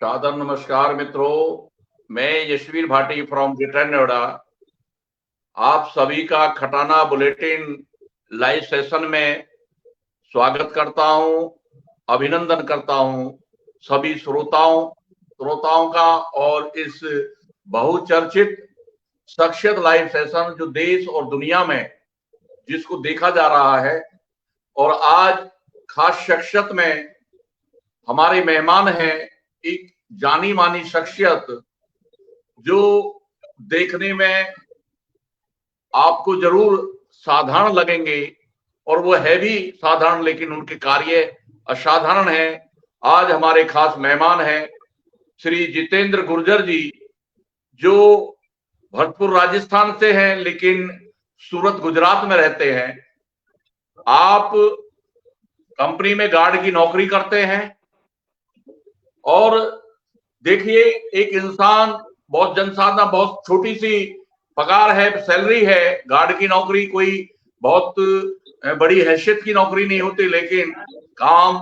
सादर नमस्कार मित्रों, मैं यशवीर भाटी फ्रॉम ग्रेटर नोएडा आप सभी का खटाना बुलेटिन लाइव सेशन में स्वागत करता हूं, अभिनंदन करता हूं सभी श्रोताओं का। और इस बहुचर्चित शख्सियत लाइव सेशन जो देश और दुनिया में जिसको देखा जा रहा है, और आज खास शख्सियत में हमारे मेहमान हैं एक जानी मानी शख्सियत जो देखने में आपको जरूर साधारण लगेंगे, और वो है भी साधारण, लेकिन उनके कार्य असाधारण है। आज हमारे खास मेहमान हैं श्री जितेंद्र गुर्जर जी, जो भरतपुर राजस्थान से हैं लेकिन सूरत गुजरात में रहते हैं। आप कंपनी में गार्ड की नौकरी करते हैं, और देखिए एक इंसान, बहुत जनसाधारण, बहुत छोटी सी पगार है, सैलरी है। गार्ड की नौकरी कोई बहुत बड़ी हैसियत की नौकरी नहीं होती, लेकिन काम,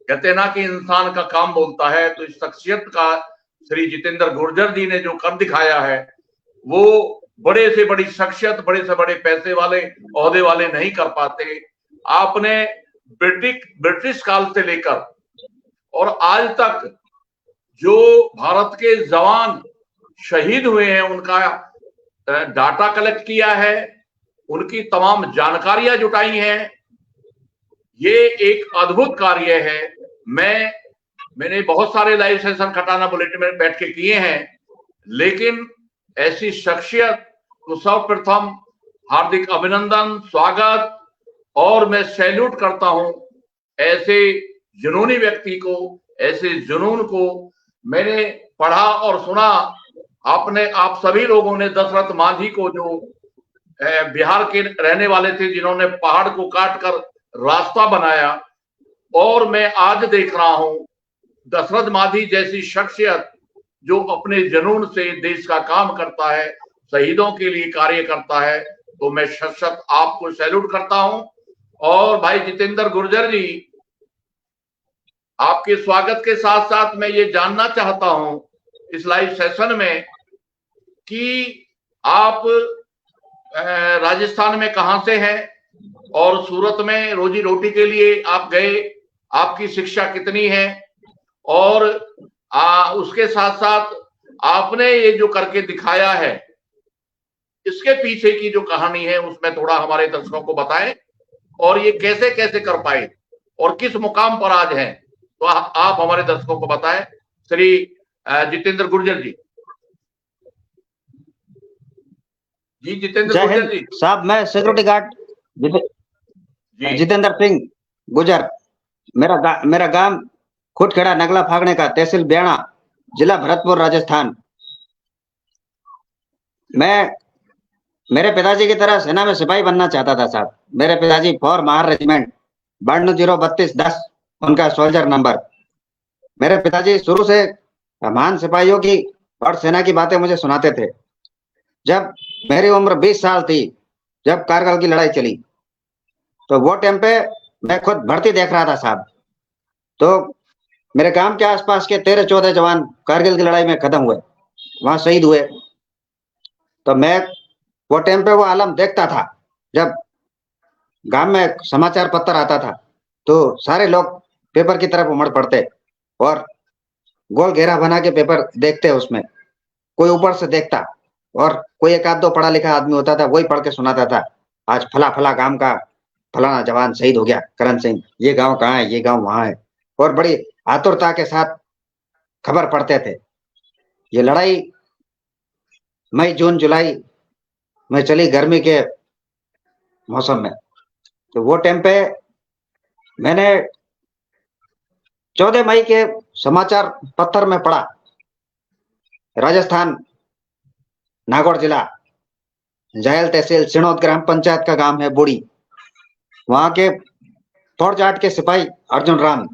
कहते हैं ना कि इंसान का काम बोलता है। तो इस शख्सियत का श्री जितेंद्र गुर्जर जी ने जो कर दिखाया है, वो बड़े से बड़ी शख्सियत, बड़े से बड़े पैसे वाले, ओहदे वाले नहीं कर पाते। आपने ब्रिटिश काल से लेकर और आज तक जो भारत के जवान शहीद हुए हैं उनका डाटा कलेक्ट किया है, उनकी तमाम जानकारियां जुटाई हैं। ये एक अद्भुत कार्य है। मैंने बहुत सारे लाइव सेशन खटाना बुलेटिन में बैठ के किए हैं, लेकिन ऐसी शख्सियत को सर्वप्रथम हार्दिक अभिनंदन, स्वागत, और मैं सैल्यूट करता हूं ऐसे जुनूनी व्यक्ति को, ऐसे जुनून को। मैंने पढ़ा और सुना, आप सभी लोगों ने दशरथ मांझी को, जो बिहार के रहने वाले थे, जिन्होंने पहाड़ को काट कर रास्ता बनाया, और मैं आज देख रहा हूं दशरथ मांझी जैसी शख्सियत जो अपने जुनून से देश का काम करता है, शहीदों के लिए कार्य करता है। तो मैं शख्सियत आपको सैल्यूट करता हूं। और भाई जितेंद्र गुर्जर जी, आपके स्वागत के साथ साथ मैं ये जानना चाहता हूं इस लाइव सेशन में कि आप राजस्थान में कहां से हैं, और सूरत में रोजी रोटी के लिए आप गए, आपकी शिक्षा कितनी है, और उसके साथ साथ आपने ये जो करके दिखाया है, इसके पीछे की जो कहानी है उसमें थोड़ा हमारे दर्शकों को बताएं, और ये कैसे कैसे कर पाए और किस मुकाम पर आज हैं, तो आप हमारे दर्शकों को बताएं। श्री जितेंद्र गुर्जर जी। जी जितेंद्र गुर्जर जी साहब, मैं सिक्योरिटी गार्ड जितेंद्र सिंह गुर्जर। मेरा गांव खुटखेड़ा नगला फागने का, तहसील ब्याणा, जिला भरतपुर, राजस्थान। मैं मेरे पिताजी की तरह सेना में सिपाही बनना चाहता था साहब। मेरे पिताजी 4 महार रेजिमेंट 92-032-10 उनका सोल्जर नंबर। मेरे पिताजी शुरू से महान सिपाहियों की और सेना की बातें मुझे सुनाते थे। जब मेरी उम्र 20 साल थी, जब कारगिल की लड़ाई चली, तो वो टाइम पे मैं खुद भर्ती देख रहा था साहब। तो मेरे गांव के आसपास के 13-14 जवान कारगिल की लड़ाई में खत्म हुए, वहां शहीद हुए। तो मैं वो टाइम पे वो आलम देखता था। जब गांव में समाचार पत्र आता था तो सारे लोग पेपर की तरफ उमड़ पड़ते और गोल घेरा बना के पेपर देखते। उसमें कोई ऊपर से देखता और कोई एक आध दो पढ़ा लिखा आदमी होता था, वही पढ़ के सुनाता था, आज फला फला गांव का फलाना जवान शहीद हो गया, करण सिंह, ये गांव कहाँ है, ये गांव वहां है। और बड़ी आतुरता के साथ खबर पढ़ते थे। ये लड़ाई मई जून जुलाई में चली, गर्मी के मौसम में। तो वो टाइम पे मैंने 14 मई के समाचार पत्र में पढ़ा, राजस्थान नागौर जिला जायल तहसील सिणोद ग्राम पंचायत का गांव है बुड़ी, वहां के फौज जाट के सिपाही अर्जुन राम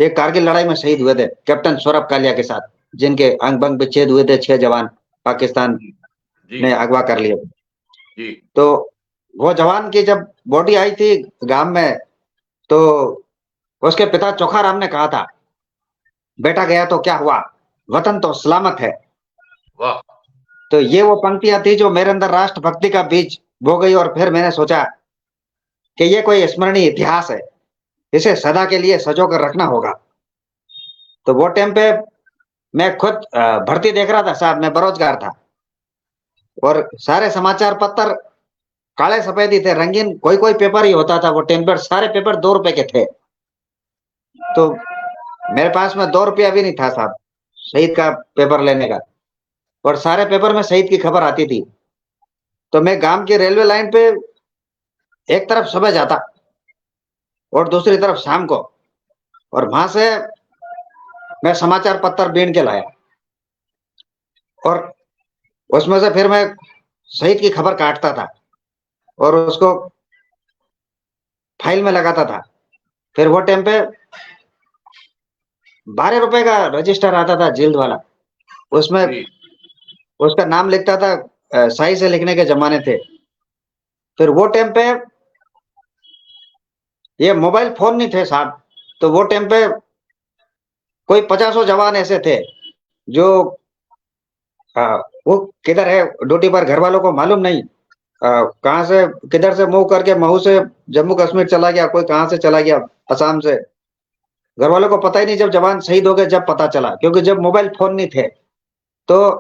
एक कारगिल लड़ाई में शहीद हुए थे कैप्टन सौरभ कालिया के साथ, जिनके अंग भंग विच्छेद हुए थे। 6 जवान पाकिस्तान ने अगवा कर लिए। तो वो जवान की जब बॉडी आई थी गांव में, तो उसके पिता चोखाराम ने कहा था बेटा गया तो क्या हुआ, वतन तो सलामत है। वाह। तो ये वो पंक्तियां थी जो मेरे अंदर राष्ट्रभक्ति का बीज बो गई, और फिर मैंने सोचा कि ये कोई स्मरणीय इतिहास है, इसे सदा के लिए सजो कर रखना होगा। तो वो टाइम पे मैं खुद भर्ती देख रहा था साहब, मैं बेरोजगार था, और सारे समाचार पत्र काले सफेद ही थे, रंगीन कोई कोई पेपर ही होता था वो टाइम पर, सारे पेपर 2 रुपए के थे। तो मेरे पास में 2 रुपया भी नहीं था साहब शहीद का पेपर लेने का, और सारे पेपर में शहीद की खबर आती थी। तो मैं गांव की रेलवे लाइन पे एक तरफ सुबह जाता और दूसरी तरफ शाम को, और वहां से मैं समाचार पत्र बीन के लाया, और उसमें से फिर मैं शहीद की खबर काटता था और उसको फाइल में लगाता था। फिर वो टाइम पे 12 रुपए का रजिस्टर आता था जिल्द वाला, उसमें जी। उसका नाम लिखता था, सही से लिखने के जमाने थे। फिर वो टाइम पे ये मोबाइल फोन नहीं थे साहब, तो वो टाइम पे कोई 50 जवान ऐसे थे जो वो किधर है ड्यूटी पर, घर वालों को मालूम नहीं, कहाँ से किधर से मूव करके महू से जम्मू कश्मीर चला गया, कोई कहाँ से चला गया असम से, घर वालों को पता ही नहीं। जब जवान शहीद हो गए जब पता चला, क्योंकि जब मोबाइल फोन नहीं थे, तो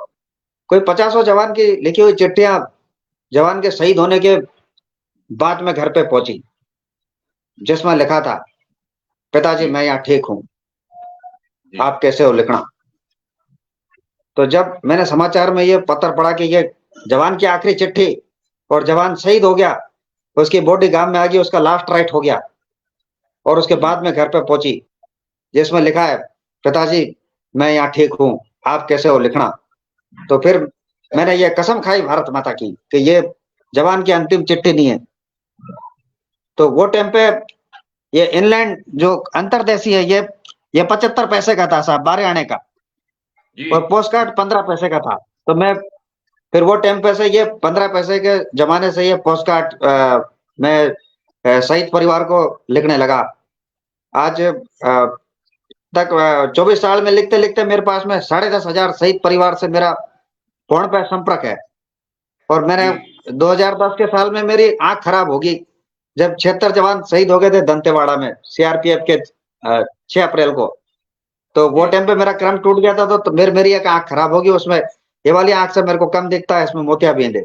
कोई 50 जवान की लिखी हुई चिट्ठियां जवान के शहीद होने के बाद में घर पे पहुंची, जिसमें लिखा था, पिताजी जी। मैं यहाँ ठीक हूँ, जी। आप कैसे हो, लिखना। तो जब मैंने समाचार में ये पत्र पढ़ा कि ये जवान की आखिरी चिट्ठी, और जवान शहीद हो गया, उसकी बॉडी गांव में आ गई, उसका लास्ट राइट हो गया, और उसके बाद में घर पे पहुंची, जिसमें लिखा है, पिताजी मैं यहाँ ठीक हूँ, आप कैसे हो, लिखना। तो फिर मैंने ये कसम खाई भारत माता की कि ये जवान की अंतिम चिट्ठी नहीं है। तो वो टाइम पे ये इनलैंड जो अंतरदेशी है, ये 75 पैसे का था साहब, 12 आने का, जी। और पोस्ट कार्ड 15 पैसे का था। तो मैं फिर वो टाइम पे से ये 15 पैसे के जमाने से ये पोस्ट कार्ड मैं शहीद परिवार को लिखने लगा। आज तक 24 साल में लिखते लिखते मेरे पास में 10,500 शहीद परिवार से मेरा फोन पे संपर्क है। और मैंने जी। 2010 के साल में मेरी आंख खराब होगी, जब 76 जवान शहीद हो गए थे दंतेवाड़ा में सीआरपीएफ के 6 अप्रैल को। तो वो जी। टाइम पे मेरा क्रम टूट गया था, तो मेरी एक आंख खराब होगी, उसमें ये वाली आंख से मेरे को कम दिखता है, इसमें मोतियाबिंद है।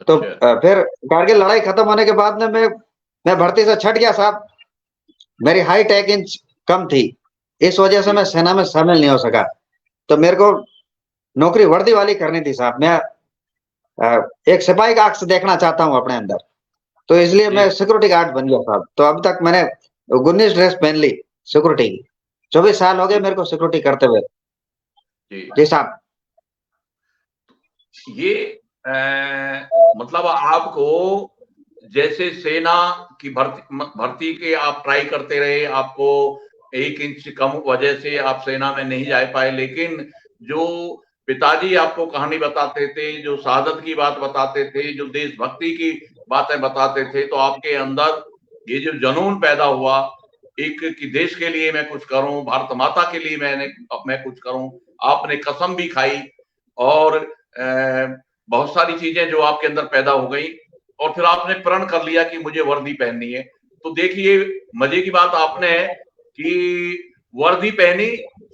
तो अच्छा। फिर कारगिल लड़ाई खत्म होने के बाद में मैं भर्ती से छट गया साहब। मेरी हाइट 1 इंच कम थी, इस वजह से जी। मैं सेना में शामिल नहीं हो सका। तो मेरे को नौकरी वर्दी वाली करनी थी साहब, मैं एक सिपाही का अक्स देखना चाहता हूँ अपने अंदर, तो इसलिए जी। मैं सिक्योरिटी गार्ड बन गया साहब। तो अब तक मैंने 19 ड्रेस पहन ली सिक्योरिटी की, 24 साल हो गए मेरे को सिक्योरिटी करते हुए। जी। जी साहब। ये मतलब आपको जैसे सेना की भर्ती के आप ट्राई करते रहे, आपको 1 इंच कम वजह से आप सेना में नहीं जा पाए, लेकिन जो पिताजी आपको कहानी बताते थे, जो शहादत की बात बताते थे, जो देशभक्ति की बातें बताते थे, तो आपके अंदर ये जो जुनून पैदा हुआ एक कि देश के लिए मैं कुछ करूं, भारत माता के लिए मैं कुछ करूं। आपने कसम भी खाई और बहुत सारी चीजें जो आपके अंदर पैदा हो गई, और फिर आपने प्रण कर लिया कि मुझे वर्दी पहननी है। तो देखिए मजे की बात आपने है कि वर्दी पहनी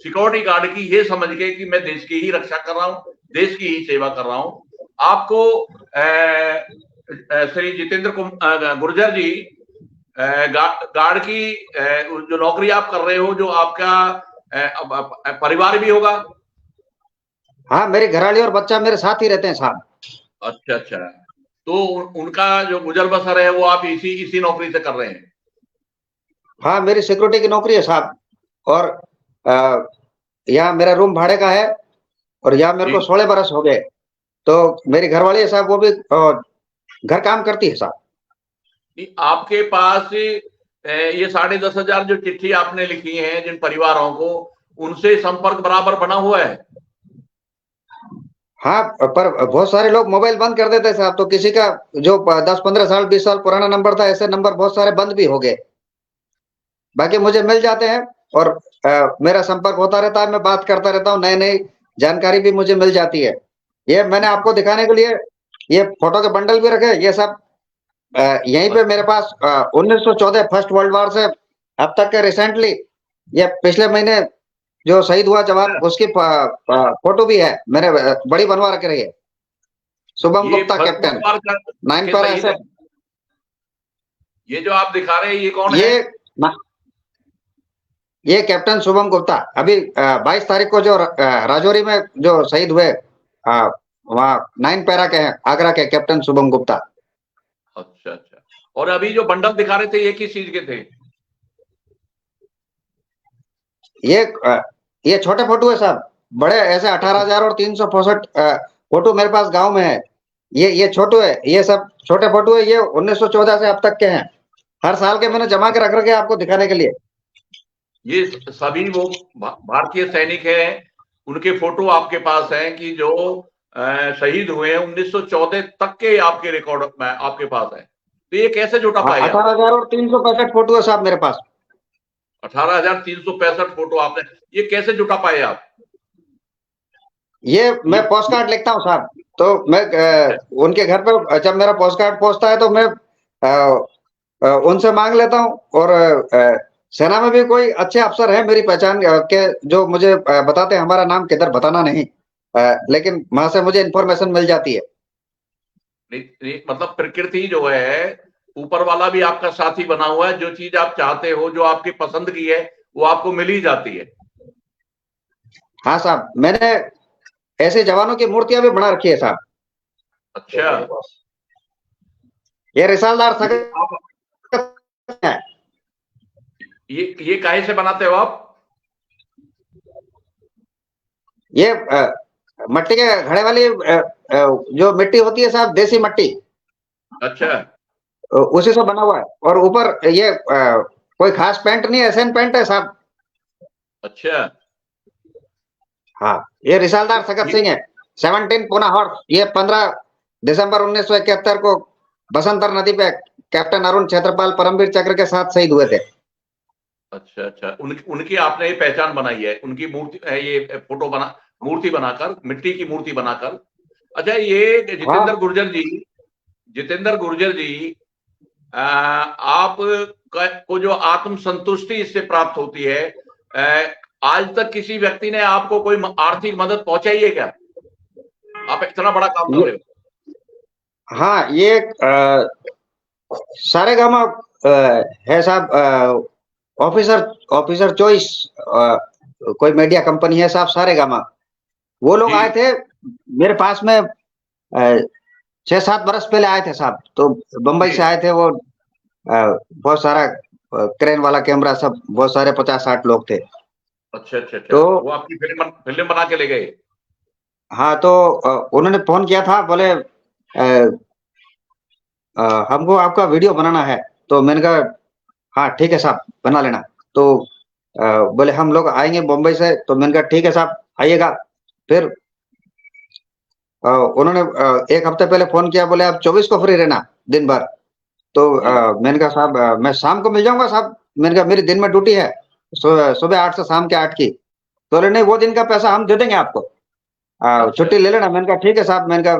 सिक्योरिटी गार्ड की, ये समझ के कि मैं देश की ही रक्षा कर रहा हूं, देश की ही सेवा कर रहा हूं। आपको श्री जितेंद्र गुर्जर जी, गार्ड की जो नौकरी आप कर रहे हो, जो आपका परिवार भी होगा। हाँ, मेरी घरवाली और बच्चा मेरे साथ ही रहते हैं साहब। अच्छा अच्छा। तो उनका जो गुजर बसर है वो आप इसी इसी नौकरी से कर रहे हैं। हाँ, मेरी सिक्योरिटी की नौकरी है साहब, और यहाँ मेरा रूम भाड़े का है, और यहाँ मेरे को जी। 16 बरस हो गए। तो मेरी घरवाली है साहब, वो भी घर काम करती है साहब। आपके पास ये 10,500 जो चिट्ठी आपने लिखी है जिन परिवारों को, उनसे संपर्क बराबर बना हुआ है। हाँ, पर बहुत सारे लोग मोबाइल बंद कर देते हैं साहब, तो किसी का जो 10-15 साल 20 साल पुराना नंबर था, ऐसे नंबर बहुत सारे बंद भी हो गए। बाकी मुझे मिल जाते हैं और मेरा संपर्क होता रहता है, मैं बात करता रहता हूँ, नई नई जानकारी भी मुझे मिल जाती है। ये मैंने आपको दिखाने के लिए ये फोटो के बंडल भी रखे, ये सब यहीं पे मेरे पास 1914 फर्स्ट वर्ल्ड वॉर से अब तक के रिसेंटली, ये पिछले महीने जो शहीद हुआ जवान उसकी फोटो भी है, मैंने बड़ी बनवा रखी रही है। शुभम ये Gupta first captain, world war का 9 के पैरा शहीद है। SF। ये जो आप दिखा रहे हैं ये कौन है? ये कैप्टन शुभम गुप्ता, अभी 22 तारीख को जो राजौरी में जो शहीद हुए, वहाँ 9 पैरा के हैं, आगरा के कैप्टन शुभम गुप्ता। अच्छा अच्छा। और अभी जो बंडल दिखा रहे थे ये किस चीज के थे? ये छोटे फोटो है साहब, बड़े ऐसे 18,000 और 365 फोटो मेरे पास गांव में है। ये छोटू है, ये सब छोटे फोटो है, ये 1914 से अब तक के हैं। हर साल के मैंने जमा के रख रखे आपको दिखाने के लिए। ये सभी वो भारतीय सैनिक हैं, उनके फोटो आपके पास हैं कि जो शहीद हुए हैं 1914 तक के, आपके रिकॉर्ड में आपके पास है। तो ये कैसे जुटा पाए? 18,000 और 365 फोटो है साहब मेरे पास। 18,365 फोटो आपने, ये कैसे जुटा पाए आप? ये मैं पोस्ट कार्ड लिखता हूँ साहब, तो मैं उनके घर पर जब मेरा पोस्ट कार्ड पहुंचता है तो मैं उनसे मांग लेता हूँ। और सेना में भी कोई अच्छे अफसर है मेरी पहचान के, जो मुझे बताते हैं, हमारा नाम किधर बताना नहीं, लेकिन वहां से मुझे इन्फॉर्मेशन मिल जाती है। मतलब प्रकृति जो है, ऊपर वाला भी आपका साथी बना हुआ है, जो चीज आप चाहते हो, जो आपकी पसंद की है, वो आपको मिल ही जाती है। हाँ साहब, मैंने ऐसे जवानों की मूर्तियां भी बना रखी है साहब। अच्छा, ये रिसालदार है। ये काहे से बनाते हो आप? ये मट्टी के घड़े वाली जो मिट्टी होती है साहब, देसी मट्टी, अच्छा, उसी से बना हुआ है। और ऊपर ये कोई खास पेंट नहीं है, एसएन पेंट है साहब। अच्छा। हाँ, ये रिसालदार सगत सिंह है, 17 पूना हॉर्स। ये 15 दिसंबर 1971 को बसंतर नदी पे कैप्टन अरुण क्षेत्रपाल परमवीर चक्र के साथ शहीद हुए थे। अच्छा अच्छा, उनकी आपने ये पहचान बनाई है, उनकी मूर्ति, ये फोटो बना, मूर्ति बनाकर, मिट्टी की मूर्ति बनाकर। अच्छा, ये जितेंद्र गुर्जर जी, जितेंद्र गुर्जर जी, आप को जो आत्म संतुष्टि इससे प्राप्त होती है, आज तक किसी व्यक्ति ने आपको कोई आर्थिक मदद पहुंचाई है क्या? आप इतना बड़ा काम कर रहे हो। हाँ, ये सारेगामा है साहब, ऑफिसर चॉइस कोई मीडिया कंपनी है साहब, सारेगामा। वो लोग आए थे मेरे पास में 6-7 बरस पहले आए थे साहब। तो बंबई से आए थे वो, बहुत सारा क्रेन वाला कैमरा, सब बहुत सारे 50-60 लोग थे। अच्छा अच्छा अच्छा। तो वो आपकी फिल्म बना के ले गए? हाँ, तो उन्होंने फोन किया था, बोले हमको आपका वीडियो बनाना है। तो मैंने कहा हाँ ठीक है साहब, बना लेना। तो बोले हम लोग आएंगे बम्बई से। तो मैंने कहा ठीक है साहब, आइएगा। फिर उन्होंने 1 हफ्ते पहले फोन किया, बोले आप 24 को फ्री रहना दिन भर। तो मैंने कहा साहब मैं शाम को मिल जाऊंगा साहब। मैंने कहा मेरी दिन में ड्यूटी है, सुबह 8 से शाम के 8 की। तो बोले नहीं, वो दिन का पैसा हम दे देंगे आपको, छुट्टी ले लेना। मैंने कहा ठीक है साहब। मैंने कहा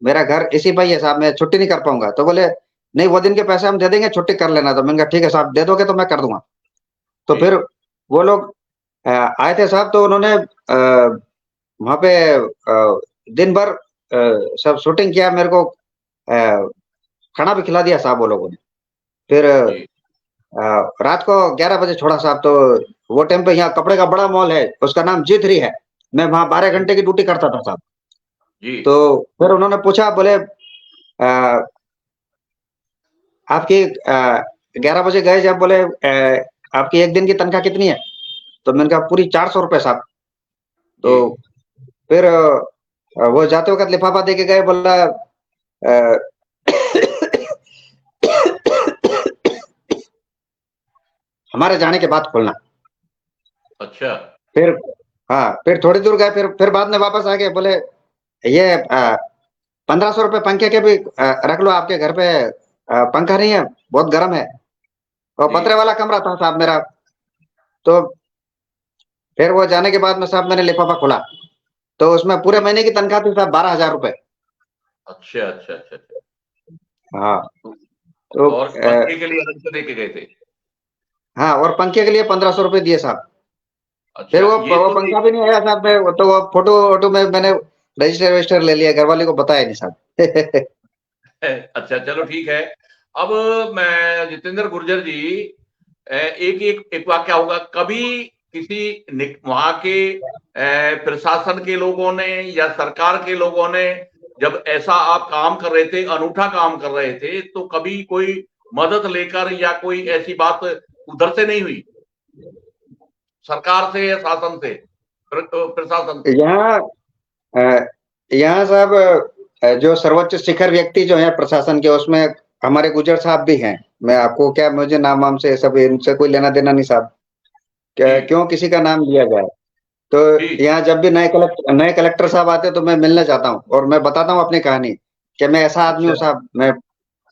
मेरा घर इसी पर ही है साहब, मैं छुट्टी नहीं कर पाऊंगा। तो बोले नहीं, वो दिन के पैसे हम दे देंगे, छुट्टी कर लेना। तो मैंने कहा ठीक है साहब, दे दोगे तो मैं कर दूंगा। तो फिर वो लोग आए थे साहब। तो उन्होंने वहां पे दिन भर सब शूटिंग किया, मेरे को खाना भी खिला दिया साहब वो लोगों ने। फिर रात को 11 बजे छोड़ा साहब। तो वो टाइम पे यहाँ कपड़े का बड़ा मॉल है, उसका नाम G3 है। मैं वहां 12 घंटे की ड्यूटी करता था साहब। तो फिर उन्होंने पूछा, बोले आपकी 11 बजे गए जब, बोले आपकी एक दिन की तनख्वाह कितनी है? तो मैंने कहा पूरी 400 रुपए साहब। तो फिर वो जाते वक्त लिफाफा दे के गए, बोला हमारे जाने के बाद खोलना। अच्छा। फिर हाँ, फिर थोड़ी दूर गए, फिर बाद में वापस आ गए। बोले ये 1500 रुपए पंखे के भी रख लो, आपके घर पे पंखा नहीं है, बहुत गर्म है। और पतरे वाला कमरा था साहब मेरा। तो फिर वो जाने के बाद में साहब मैंने लिफाफा खोला, तो उसमें पूरे महीने की तनख्वाह थी साहब 12,000 रुपए। अच्छा अच्छा अच्छा अच्छा। हाँ। तो और पंखे के लिए अलग से देके गए थे? हाँ, और पंखे के लिए 1500 रुपए दिए साहब। फिर अच्छा, ये वो तो पंखा भी नहीं आया साहब, मैं तो वो फोटो वोटो में मैंने रजिस्टर वजिस्टर ले लिया, घर वाले को बताया नहीं साहब। अच्छा, चलो ठीक है। अब मैं जितेंद्र गुर्जर जी, एक एक एक वाक्य होगा, कभी किसी वहां के प्रशासन के लोगों ने या सरकार के लोगों ने, जब ऐसा आप काम कर रहे थे, अनूठा काम कर रहे थे, तो कभी कोई मदद लेकर या कोई ऐसी बात उधर से नहीं हुई, सरकार से या शासन से, प्रशासन से? यहाँ अ, यहाँ साहब जो सर्वोच्च शिखर व्यक्ति जो है प्रशासन के, उसमें हमारे गुजर साहब भी हैं। मैं आपको क्या, मुझे नाम वाम से सब इनसे कोई लेना देना नहीं साहब, जी क्यों किसी का नाम लिया जाए। तो जी यहाँ जब भी नए कलेक्टर साहब आते हैं तो मैं मिलने जाता हूँ और मैं बताता हूँ अपनी कहानी कि मैं ऐसा आदमी अच्छा हूँ साहब।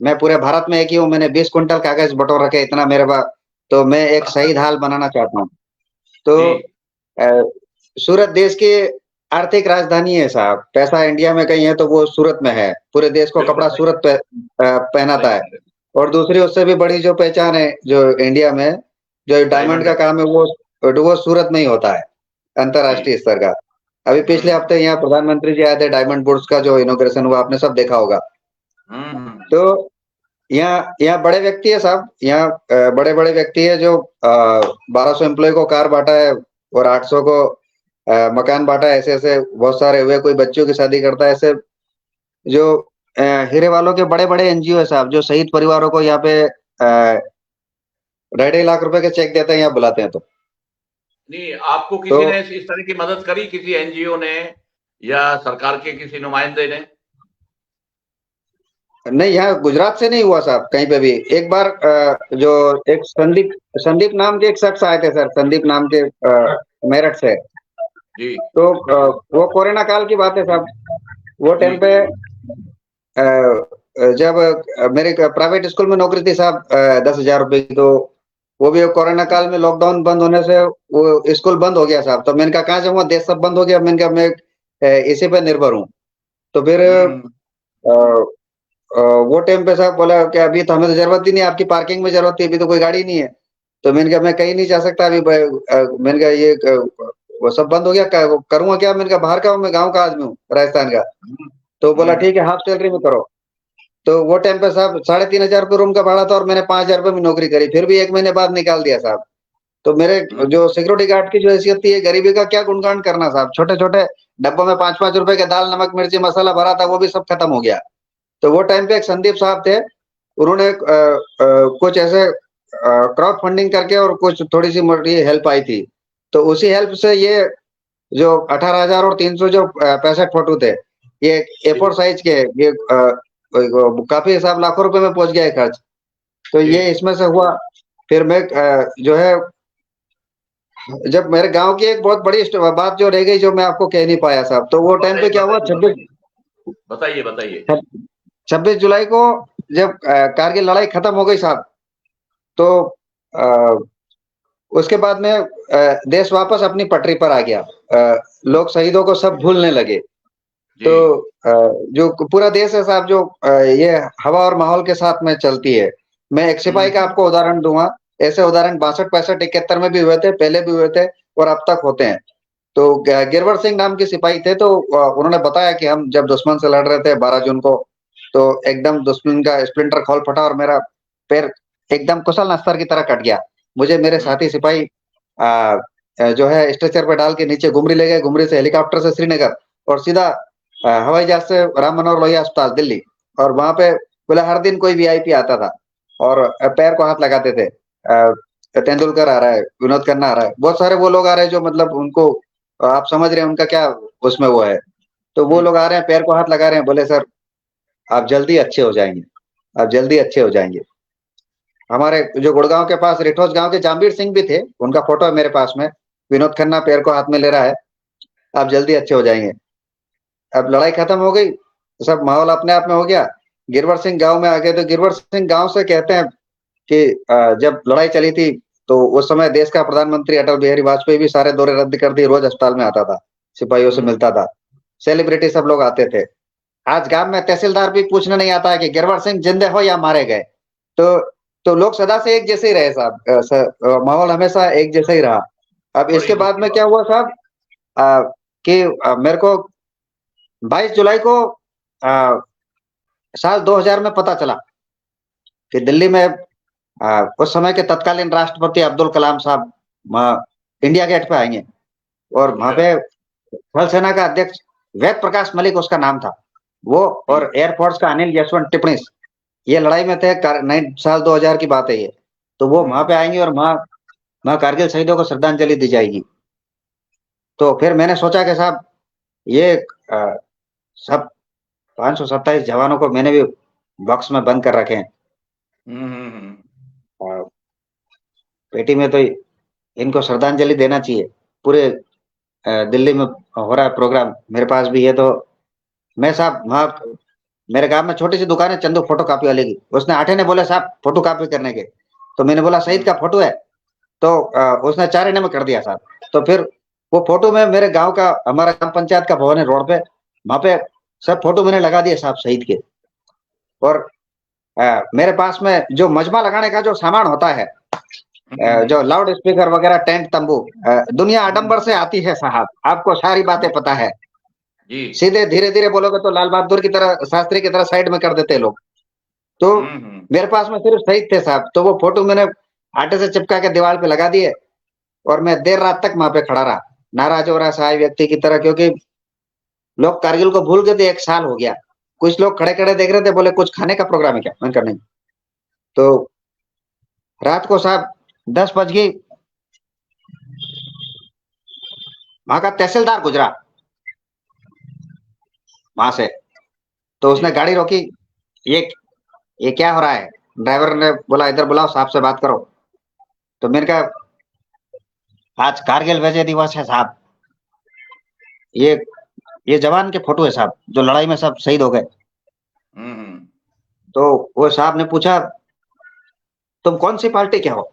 मैं पूरे भारत में एक ही हूँ, मैंने 20 कुंटल कागज बटोर रखे, इतना मेरे पास। तो मैं एक शहीद हाल बनाना चाहता हूँ। तो जी अ, सूरत देश की आर्थिक राजधानी है साहब। पैसा इंडिया में कहीं है तो वो सूरत में है। पूरे देश को बिल्कुल कपड़ा सही, सूरत पे सही पहनाता है। कह रहे और दूसरी उससे भी बड़ी जो पहचान है जो इंडिया में, जो डायमंड डायमंड का है। काम है, वो सूरत में ही होता है, जी। अंतरराष्ट्रीय स्तर का। अभी पिछले हम्म हफ्ते यहाँ प्रधानमंत्री जी आए थे, डायमंड बुर्स का जो इनोग्रेशन हुआ, आपने सब देखा होगा। हम्म। तो यहाँ यहाँ बड़े व्यक्ति है साहब, यहाँ बड़े बड़े व्यक्ति है जो 1200 एम्प्लॉय को कार बांटा है और 800 को मकान बांटा है। ऐसे ऐसे बहुत सारे हुए, कोई बच्चों की शादी करता है। ऐसे जो अ, हीरे वालों के बड़े बड़े एनजीओ है साहब, जो शहीद परिवारों को यहाँ पे 2.5 लाख रुपए के चेक देते हैं, यहाँ बुलाते हैं। नहीं, आपको तो किसी ने इस तरह की मदद करी, किसी एनजीओ ने या सरकार के किसी नुमाइंदे ने? नहीं, यहाँ गुजरात से नहीं हुआ साहब कहीं पे भी। एक बार जो एक संदीप संदीप नाम के एक शख्स आए थे सर, संदीप नाम के मेरठ से। जी तो वो कोरोना काल की बात है साहब। वो जी टाइम पे जब मेरे प्राइवेट स्कूल में नौकरी थी साहब, 10,000 रुपए की। तो वो भी कोरोना काल में लॉकडाउन बंद होने से वो स्कूल बंद हो गया साहब। तो मैंने कहा कहाँ जाऊंगा, देश सब बंद हो गया। मैंने कहा मैं इसी पे निर्भर हूँ। तो फिर हम्म वो टाइम पे साहब बोला कि अभी तो हमें तो जरूरत ही नहीं, आपकी पार्किंग में जरूरत थी, अभी तो कोई गाड़ी नहीं है। तो मैंने कहा मैं कहीं नहीं जा सकता अभी। मैंने कहा ये वो सब बंद हो गया, करूंगा क्या। मैंने कहा बाहर का हूँ मैं, गाँव का आदमी हूँ, राजस्थान का। तो बोला हम्म। ठीक है, हाफ सैलरी में करो। तो वो टाइम पे साहब 3,500 रुपये रूम का भाड़ा था और मैंने 5,000 रुपये में नौकरी करी, फिर भी 1 महीने बाद निकाल दिया साहब। तो मेरे जो सिक्योरिटी गार्ड की जो हैसियत थी, गरीबी का क्या गुणगान करना साहब। छोटे छोटे डब्बों में 5-5 रुपए के दाल नमक मिर्ची मसाला भरा था, वो भी सब खत्म हो गया। तो वो टाइम पे एक संदीप साहब थे, उन्होंने कुछ ऐसे क्राउड फंडिंग करके और कुछ थोड़ी सी मोटी हेल्प आई थी। तो उसी हेल्प से ये जो 18,000 और 300 जो 65 फोटो थे, ये जी A4 साइज के, ये काफी हिसाब लाखों रुपए में पहुंच गया है खर्च। तो जी। ये इसमें से हुआ। फिर मैं जो है, जब मेरे गांव की एक बहुत बड़ी बात जो रह गई, जो मैं आपको कह नहीं पाया साहब। तो वो टाइम पे बताइए क्या हुआ, बताइए छब्बीस बताइए बताइए बताइए। 26 जुलाई को जब कारगिल लड़ाई खत्म हो गई साहब, तो अ, उसके बाद में देश वापस अपनी पटरी पर आ गया। लोग शहीदों को सब भूलने लगे। जी तो जो पूरा देश है साहब, जो ये हवा और माहौल के साथ में चलती है। मैं एक सिपाही का हम्म आपको उदाहरण दूंगा। ऐसे उदाहरण 62, 65, 71 में भी हुए थे, पहले भी हुए थे और अब तक होते हैं। तो गिरवर सिंह नाम के सिपाही थे। तो उन्होंने बताया कि हम जब दुश्मन से लड़ रहे थे 12 जून को, तो एकदम दुश्मन का स्प्लिंटर खोल फटा और मेरा पैर एकदम कुशल नश्तर की तरह कट गया। मुझे मेरे हम्म साथी सिपाही जो है स्ट्रेचर पे डाल के नीचे गुमरी ले गए, गुमरी से हेलीकॉप्टर से श्रीनगर और सीधा हवाई जहाज से राम मनोहर लोहिया अस्पताल दिल्ली। और वहां पे बोले हर दिन कोई वीआईपी आता था और पैर को हाथ लगाते थे। तेंदुलकर आ रहा है, विनोद खन्ना आ रहा है, बहुत सारे वो लोग आ रहे हैं जो मतलब उनको आप समझ रहे हैं उनका क्या उसमें वो है। तो वो हम्म। लोग आ रहे हैं, पैर को हाथ लगा रहे हैं, बोले सर आप जल्दी अच्छे हो जाएंगे, आप जल्दी अच्छे हो जाएंगे। हमारे जो गुड़गांव के पास रिठोस गांव के जामवीर सिंह भी थे, उनका फोटो है मेरे पास में। विनोद खन्ना पैर को हाथ में ले रहा है, आप जल्दी अच्छे हो जाएंगे। अब लड़ाई खत्म हो गई तो सब माहौल अपने आप में हो गया। गिरवर सिंह गांव में आ गए। तो गिरवर सिंह गांव से कहते हैं कि जब लड़ाई चली थी तो उस समय देश का प्रधानमंत्री अटल बिहारी वाजपेयी भी सारे दौरे रद्द कर दिए, रोज अस्पताल में आता था, सिपाहियों से मिलता था, सेलिब्रिटी सब लोग आते थे। आज गांव में तहसीलदार भी पूछने नहीं आता है कि गिरवर सिंह जिंदे हो या मारे गए। तो लोग सदा से एक जैसे ही रहे साहब, माहौल हमेशा एक जैसा ही रहा। अब इसके बाद में क्या हुआ साहब, कि मेरे को 22 जुलाई को साल 2000 में पता चला कि दिल्ली में उस समय के तत्कालीन राष्ट्रपति अब्दुल कलाम साहब इंडिया गेट पे आएंगे, और वहां पे थल सेना का अध्यक्ष वेद प्रकाश मलिक उसका नाम था, वो और एयरफोर्स का अनिल यशवंत टिप्पणी, ये लड़ाई में थे। साल 2000 की बात है ये। तो वो वहां पे आएंगे और वहां कारगिल शहीदों को श्रद्धांजलि दी जाएगी। तो फिर मैंने सोचा कि साहब ये सब 527 जवानों को मैंने भी बॉक्स में बंद कर रखे हैं, पेटी में, तो इनको श्रद्धांजलि देना चाहिए। पूरे दिल्ली में हो रहा है प्रोग्राम, मेरे पास भी है। तो मैं साहब वहां, मेरे गांव में छोटी सी दुकान है चंदू फोटो कॉपी वाले की, उसने आठे ने बोले साहब फोटो कॉपी करने के, तो मैंने बोला शहीद का फोटो है, तो उसने 4 आने में कर दिया साहब। तो फिर वो फोटो में मेरे गांव का, हमारा ग्राम पंचायत का भवन है रोड पे, वहां पे सब फोटो मैंने लगा दिए साहब शहीद के। और मेरे पास में जो मजमा लगाने का जो सामान होता है, जो लाउड स्पीकर वगैरह, टेंट तंबू, दुनिया आडंबर से आती है साहब, आपको सारी बातें पता है जी। सीधे धीरे धीरे बोलोगे तो लाल बहादुर की तरह, शास्त्री की तरह साइड में कर देते लोग। तो मेरे पास में सिर्फ शहीद थे साहब, तो वो फोटो मैंने आटे से चिपका के दीवार पे लगा दिए, और मैं देर रात तक वहां पे खड़ा रहा, नाराज हो रहा सहाय व्यक्ति की तरह, क्योंकि लोग कारगिल को भूल गए थे, 1 साल हो गया। कुछ लोग खड़े खड़े देख रहे थे, बोले कुछ खाने का प्रोग्राम है क्या, मैंने कहा नहीं। तो रात को साहब 10 बज गई, वहां का तहसीलदार गुजरा वहां से, तो उसने गाड़ी रोकी, ये क्या हो रहा है। ड्राइवर ने बोला इधर बुलाओ, साहब से बात करो। तो मैंने कहा आज कारगिल विजय दिवस है साहब, ये जवान के फोटो है साहब जो लड़ाई में सब शहीद हो गए। तो वो साहब ने पूछा तुम कौन सी पार्टी के हो।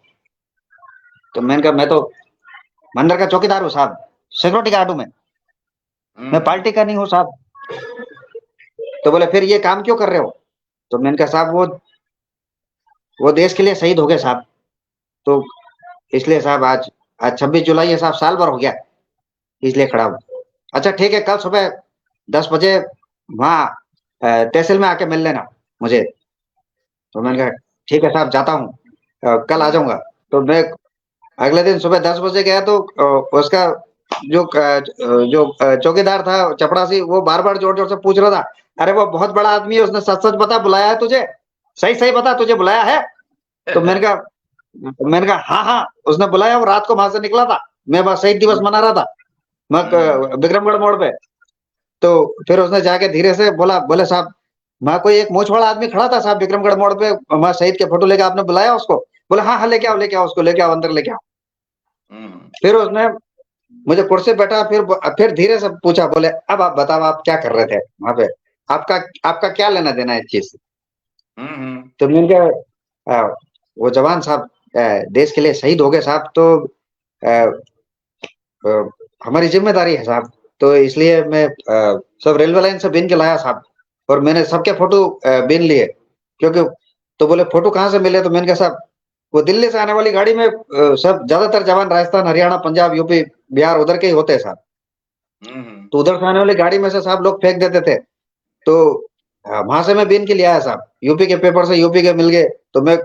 तो मैंने कहा मैं तो मंदिर का चौकीदार हूँ साहब, सिक्योरिटी गार्ड हूं मैं पार्टी का नहीं हूँ साहब। तो बोले फिर ये काम क्यों कर रहे हो। तो मैंने कहा साहब वो देश के लिए शहीद हो गए साहब, तो इसलिए साहब आज 26 जुलाई है साहब, साल भर हो गया, इसलिए खड़ा हूँ। अच्छा ठीक है, कल सुबह 10 बजे वहां तहसील में आके मिल लेना मुझे। तो मैंने कहा ठीक है साहब, जाता हूँ, कल आ जाऊंगा। तो मैं अगले दिन सुबह 10 बजे गया, तो उसका जो चौकीदार था चपड़ासी, वो बार बार जोर जोर से पूछ रहा था, अरे वो बहुत बड़ा आदमी है, उसने सच सच बता, बुलाया है तुझे, सही सही बता तुझे बुलाया है। तो मैंने कहा हाँ हाँ उसने बुलाया, वो रात को वहां से निकला था, मैं बस शहीद दिवस मना रहा था मैं विक्रमगढ़ मोड़ पे। तो फिर उसने जाके धीरे से बोले साहब वहां कोई एक मूछ वाला आदमी खड़ा था साहब विक्रमगढ़ मोड़ पे, वहां शहीद के फोटो लेके आपने बुलाया उसको। बोले हाँ हाँ लेके आओ उसको, लेके आओ अंदर लेके आओ। फिर उसने मुझे कुर्सी पे बैठा, फिर धीरे से पूछा, बोले अब आप बताओ आप क्या कर रहे थे वहां पे, आपका क्या लेना देना है इस चीज से। तो मैंने कहा वो जवान साहब देश के लिए शहीद हो गए साहब, तो हमारी जिम्मेदारी है साहब, तो इसलिए मैं सब रेलवे लाइन से बीन के लाया साहब, और मैंने सबके फोटो बीन लिए, क्योंकि तो बोले फोटो कहाँ से मिले। तो मैंने कहा साहब वो दिल्ली से आने वाली गाड़ी में सब ज्यादातर जवान राजस्थान, हरियाणा, पंजाब, यूपी, बिहार उधर के ही होते हैं साहब। तो उधर से आने वाली गाड़ी में से साहब लोग फेंक देते थे, तो वहां से मैं बीन के लिए आया साहब, यूपी के पेपर से यूपी के मिल गए, तो मैं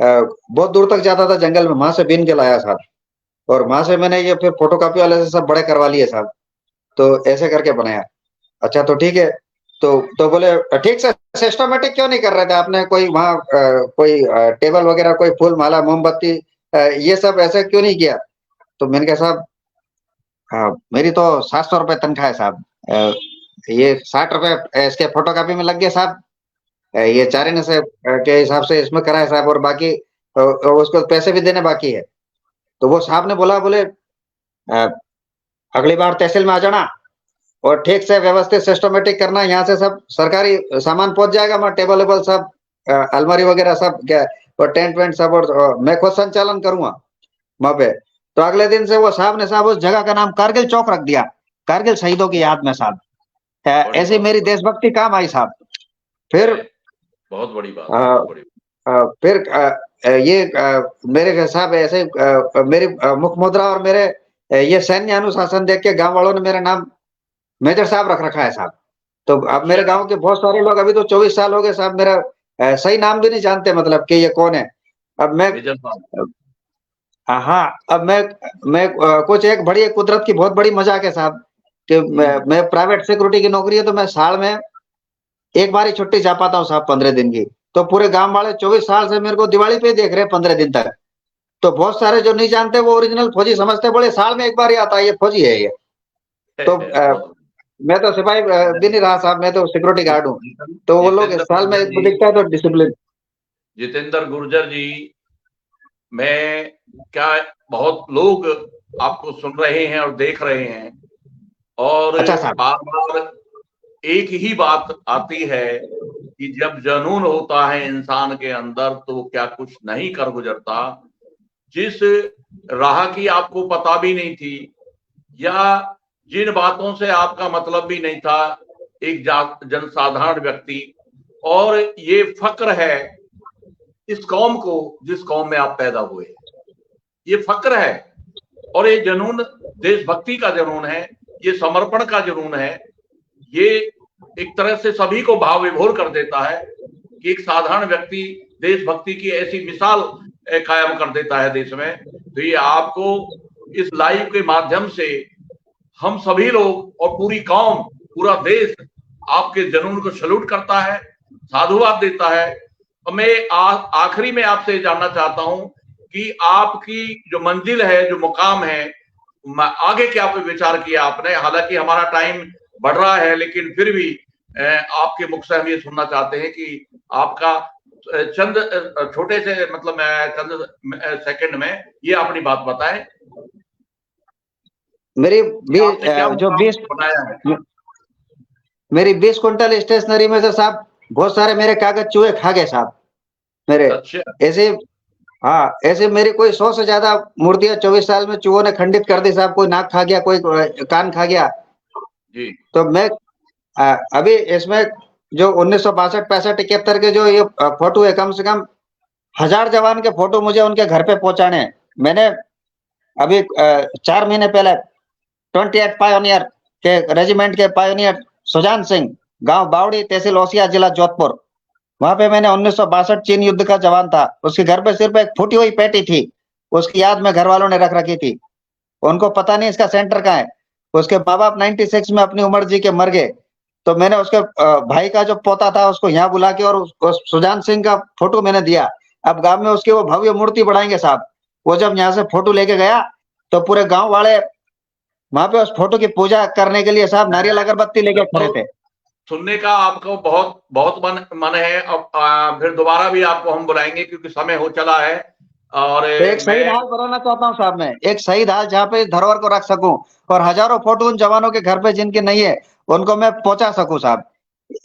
बहुत दूर तक जाता था जंगल में, वहां से बीन के लाया साहब, और वहां से मैंने ये फिर फोटोकॉपी वाले से सब बड़े करवा लिए साहब, तो ऐसे करके बनाया। अच्छा तो ठीक है, तो बोले ठीक से सिस्टमेटिक क्यों नहीं कर रहे थे आपने, कोई वहाँ कोई टेबल वगैरह, कोई फूल माला मोमबत्ती ये सब ऐसे क्यों नहीं किया। तो मैंने कहा साहब मेरी तो 700 रुपए तनख्वाह है साहब, ये 60 रुपए इसके फोटोकॉपी में लग गए साहब, ये 4 आने से के हिसाब से इसमें कराए साहब, और बाकी उसको पैसे भी देने बाकी है। तो वो साहब ने बोले अगली बार तहसील में आ जाना और ठीक से व्यवस्थित सिस्टमेटिक करना, यहाँ से सब सरकारी सामान पहुंच जाएगा, वहाँ टेबल वेबल सब अलमारी वगैरह सब और टेंट वेंट सब, और मैं खुद संचालन करूंगा वहां पे। तो अगले दिन से वो साहब ने साहब उस जगह का नाम कारगिल चौक रख दिया, कारगिल शहीदों की याद में साहब। बड़ी ऐसी बात, मेरी देशभक्ति काम आई साहब। फिर बहुत बड़ी बात, अ, बहुत बड़ी। फिर ये मेरे साहब ऐसे मेरी मुख मुद्रा और मेरे ये सैन्य अनुशासन देख के गांव वालों ने मेरा नाम मेजर साहब रख रखा है साहब। तो अब मेरे गांव के बहुत सारे लोग, अभी तो 24 साल हो गए साहब, मेरा सही नाम भी नहीं जानते, मतलब कि ये कौन है। अब मैं मेजर साहब, हाँ, अब मैं कुछ एक बड़ी कुदरत की बहुत बड़ी मजाक है साहब कि मैं प्राइवेट सिक्योरिटी की नौकरी है, तो मैं साल में एक बार ही छुट्टी जा पाता हूँ साहब 15 दिन की। तो पूरे गांव वाले 24 साल से मेरे को दिवाली पे देख रहे हैं 15 दिन तक। तो बहुत सारे जो नहीं जानते वो ओरिजिनल फौजी समझते, बोले साल में एक बार ही आता है, ये फौजी है ये। तो बहुत मैं तो सिपाही भी नहीं रहा साहब, मैं तो सिक्योरिटी गार्ड हूँ। तो वो लोग जितेंद्र साल में गुर्जर एक जी, दिखता है तो डिसिप्लिन। जितेंद्र गुर्जर जी, मैं क्या, बहुत लोग आपको सुन रहे हैं और देख रहे हैं, और अच्छा साहब। बार बार एक ही बात आती है कि जब जुनून होता है इंसान के अंदर तो क्या कुछ नहीं कर गुजरता। जिस राह की आपको पता भी नहीं थी, या जिन बातों से आपका मतलब भी नहीं था, एक जनसाधारण व्यक्ति, और ये फक्र है इस कौम को जिस कौम में आप पैदा हुए, ये फक्र है। और ये जुनून देशभक्ति का जुनून है, ये समर्पण का जुनून है। ये एक तरह से सभी को भाव विभोर कर देता है कि एक साधारण व्यक्ति देशभक्ति की ऐसी मिसाल कायम कर देता है देश में। तो ये आपको इस लाइव के माध्यम से हम सभी लोग और पूरी कौम, पूरा देश आपके जुनून को सैल्यूट करता है, साधुवाद देता है। और मैं आखिरी में आपसे जानना चाहता हूं कि आपकी जो मंजिल है, जो मुकाम है, आगे क्या विचार किया आपने? हालांकि हमारा टाइम बढ़ रहा है, लेकिन फिर भी आपके मुख से हम ये सुनना चाहते हैं कि आपका चंद छोटे से, मतलब चंद सेकंड में ये अपनी बात बताएं। मेरी आपने क्या जो 20 बनाया है? मेरी 20 क्विंटल स्टेशनरी में से साहब बहुत सारे मेरे कागज चूहे खा गए साहब मेरे। अच्छा, ऐसे, हाँ, ऐसे मेरी कोई 100 से ज्यादा मूर्तियां 24 साल में चूहों ने खंडित कर दी साहब। कोई नाक खा गया, कोई कान खा गया। जी, तो मैं अभी इसमें जो 1962, 65, 71 के जो ये फोटो है, कम से कम 1000 जवान के फोटो मुझे उनके घर पे पहुंचाने हैं। मैंने अभी 4 महीने पहले 28 पायोनियर के रेजिमेंट के पायोनियर सुजान सिंह, गांव बावड़ी, तहसील ओसिया, जिला जोधपुर, वहां पे मैंने 1962 चीन युद्ध का जवान था। उसके घर पे सिर्फ एक फूटी हुई पेटी थी, उसकी याद में घर वालों ने रख रखी थी। उनको पता नहीं इसका सेंटर कहाँ है। उसके माँ बाप 96 में अपनी उम्र जी के मर गए। तो मैंने उसके भाई का जो पोता था उसको यहाँ बुला के और उस सुजान सिंह का फोटो मैंने दिया। अब गांव में उसकी वो भव्य मूर्ति बढ़ाएंगे साहब। वो जब यहाँ से फोटो लेके गया तो पूरे गांव वाले वहां पे उस फोटो की पूजा करने के लिए साहब नारियल अगरबत्ती लेके खड़े थे। सुनने का आपको बहुत बहुत मन है। अब फिर दोबारा भी आपको हम बुलाएंगे क्योंकि समय हो चला है। और तो एक शहीद हाल बनाना चाहता हूँ साहब, मैं एक शहीद हाल जहाँ पे धरोहर को रख सकूं और हजारों फोटो उन जवानों के घर पे जिनके नहीं है उनको मैं पहुंचा सकूं साहब।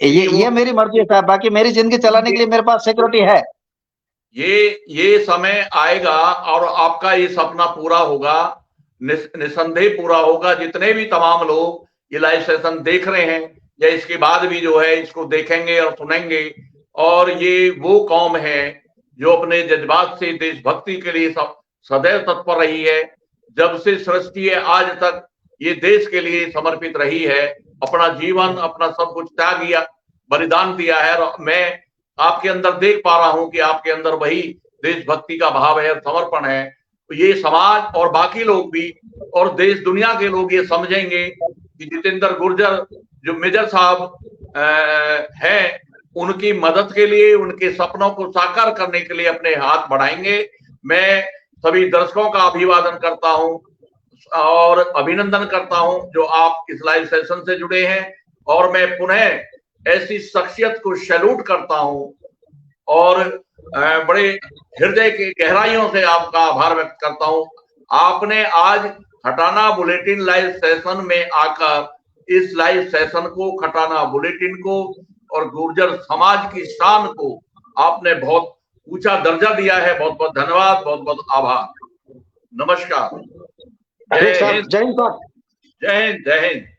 ये मेरी मर्जी है साहब। बाकी मेरी जिंदगी चलाने के लिए मेरे पास सिक्योरिटी है। ये समय आएगा और आपका ये सपना पूरा होगा, निसंदेह पूरा होगा। जितने भी तमाम लोग ये लाइव सेशन देख रहे हैं या इसके बाद भी जो है इसको देखेंगे और सुनेंगे, और ये वो कौम है जो अपने जज्बात से देशभक्ति के लिए सदैव तत्पर रही है। जब से सृष्टि है आज तक ये देश के लिए समर्पित रही है, अपना जीवन, अपना सब कुछ त्याग दिया, बलिदान दिया है। और मैं आपके अंदर देख पा रहा हूं कि आपके अंदर वही देशभक्ति का भाव है, समर्पण है। तो ये समाज और बाकी लोग भी और देश दुनिया के लोग ये समझेंगे कि जितेंद्र गुर्जर जो मेजर साहब हैं, उनकी मदद के लिए, उनके सपनों को साकार करने के लिए अपने हाथ बढ़ाएंगे। मैं सभी दर्शकों का अभिवादन करता हूं और अभिनंदन करता हूं जो आप इस लाइव सेशन से जुड़े हैं, और मैं पुनः ऐसी शख्सियत को सैल्यूट करता हूं और बड़े हृदय की गहराइयों से आपका आभार व्यक्त करता हूं। आपने आज खटाना बुलेटिन लाइव सेशन में आकर इस लाइव सेशन को, खटाना बुलेटिन को और गुर्जर समाज की शान को आपने बहुत ऊंचा दर्जा दिया है। बहुत बहुत धन्यवाद, बहुत बहुत आभार। नमस्कार। जय हिंद। जय हिंद, जय हिंद।